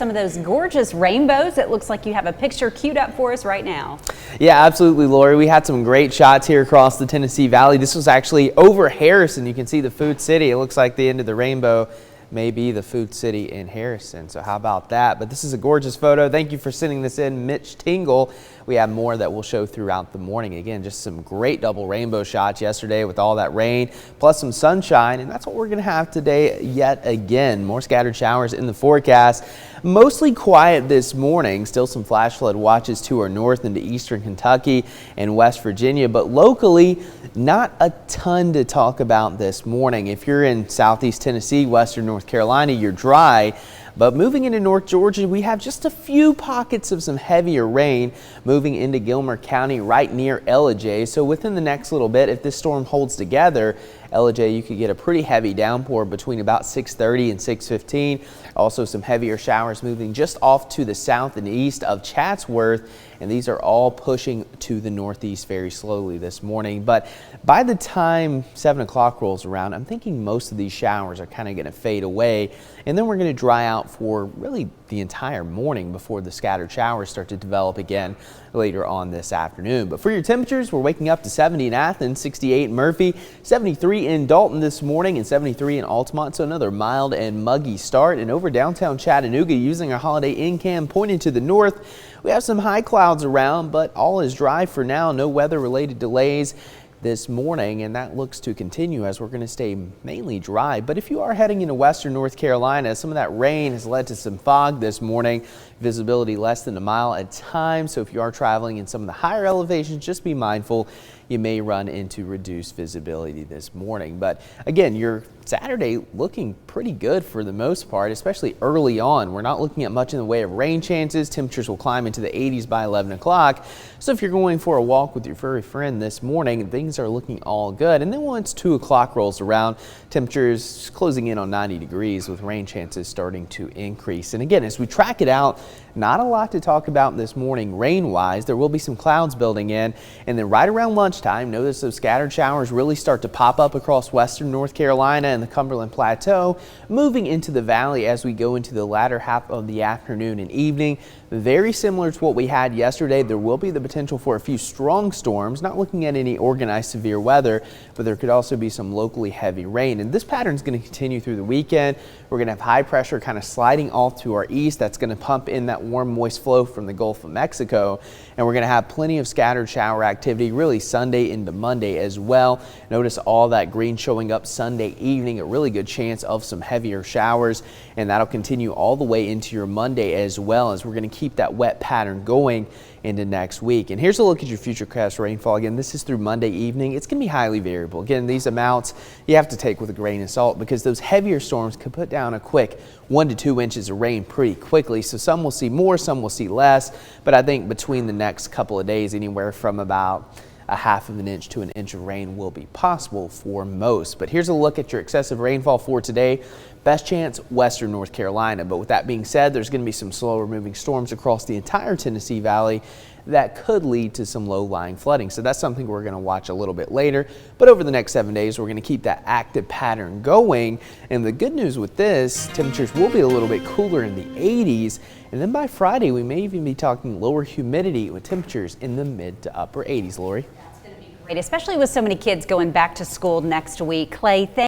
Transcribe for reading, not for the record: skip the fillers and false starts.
Some of those gorgeous rainbows. It looks like you have a picture queued up for us right now. Yeah, absolutely, Lori. We had some great shots here across the Tennessee Valley. This was actually over Harrison. You can see the Food City. It looks like the end of the rainbow may be the Food City in Harrison. So how about that? But this is a gorgeous photo. Thank you for sending this in, Mitch Tingle. We have more that we'll show throughout the morning. Again, just some great double rainbow shots yesterday with all that rain, plus some sunshine, and that's what we're going to have today yet again. More scattered showers in the forecast. Mostly quiet this morning. Still some flash flood watches to our north into eastern Kentucky and West Virginia, but locally, not a ton to talk about this morning. If you're in southeast Tennessee, western North Carolina, you're dry. But moving into North Georgia, we have just a few pockets of some heavier rain moving into Gilmer County right near Ellijay. So within the next little bit, if this storm holds together, Ellijay, you could get a pretty heavy downpour between about 6:30 and 6:15. Also some heavier showers moving just off to the south and east of Chatsworth. And these are all pushing to the northeast very slowly this morning. But by the time 7 o'clock rolls around, I'm thinking most of these showers are kind of going to fade away. And then we're going to dry out for really the entire morning before the scattered showers start to develop again later on this afternoon. But for your temperatures, we're waking up to 70 in Athens, 68 in Murphy, 73 in Dalton this morning, and 73 in Altamont. So another mild and muggy start. And over downtown Chattanooga, using our Holiday Inn cam pointing to the north, we have some high clouds around, but all is dry for now. No weather-related delays this morning, and that looks to continue as we're going to stay mainly dry. But if you are heading into western North Carolina, some of that rain has led to some fog this morning. Visibility less than a mile at times. So if you are traveling in some of the higher elevations, just be mindful. You may run into reduced visibility this morning. But again, your Saturday looking pretty good for the most part, especially early on. We're not looking at much in the way of rain chances. Temperatures will climb into the 80s by 11 o'clock. So if you're going for a walk with your furry friend this morning, things are looking all good. And then once 2 o'clock rolls around, temperatures closing in on 90 degrees with rain chances starting to increase. And again, as we track it out, not a lot to talk about this morning rain-wise. There will be some clouds building in, and then right around lunchtime, notice those scattered showers really start to pop up across western North Carolina and the Cumberland Plateau, moving into the valley as we go into the latter half of the afternoon and evening. Very similar to what we had yesterday. There will be the potential for a few strong storms, not looking at any organized severe weather, but there could also be some locally heavy rain. And this pattern is going to continue through the weekend. We're going to have high pressure kind of sliding off to our east. That's going to pump in that warm, moist flow from the Gulf of Mexico. And we're going to have plenty of scattered shower activity really Sunday into Monday as well. Notice all that green showing up Sunday evening, a really good chance of some heavier showers. And that'll continue all the way into your Monday as well, as we're going to keep that wet pattern going into next week. And here's a look at your futurecast rainfall. Again, this is through Monday evening. It's going to be highly variable. Again, these amounts you have to take with a grain of salt because those heavier storms could put down a quick 1 to 2 inches of rain pretty quickly. So some will see more, some will see less. But I think between the next couple of days, anywhere from about a half of an inch to an inch of rain will be possible for most. But here's a look at your excessive rainfall for today. Best chance western North Carolina. But with that being said, there's going to be some slower moving storms across the entire Tennessee Valley that could lead to some low-lying flooding. So that's something we're going to watch a little bit later. But over the next 7 days, we're going to keep that active pattern going. And the good news with this, temperatures will be a little bit cooler in the 80s. And then by Friday, we may even be talking lower humidity with temperatures in the mid to upper 80s, Lori. That's going to be great, especially with so many kids going back to school next week. Clay, thank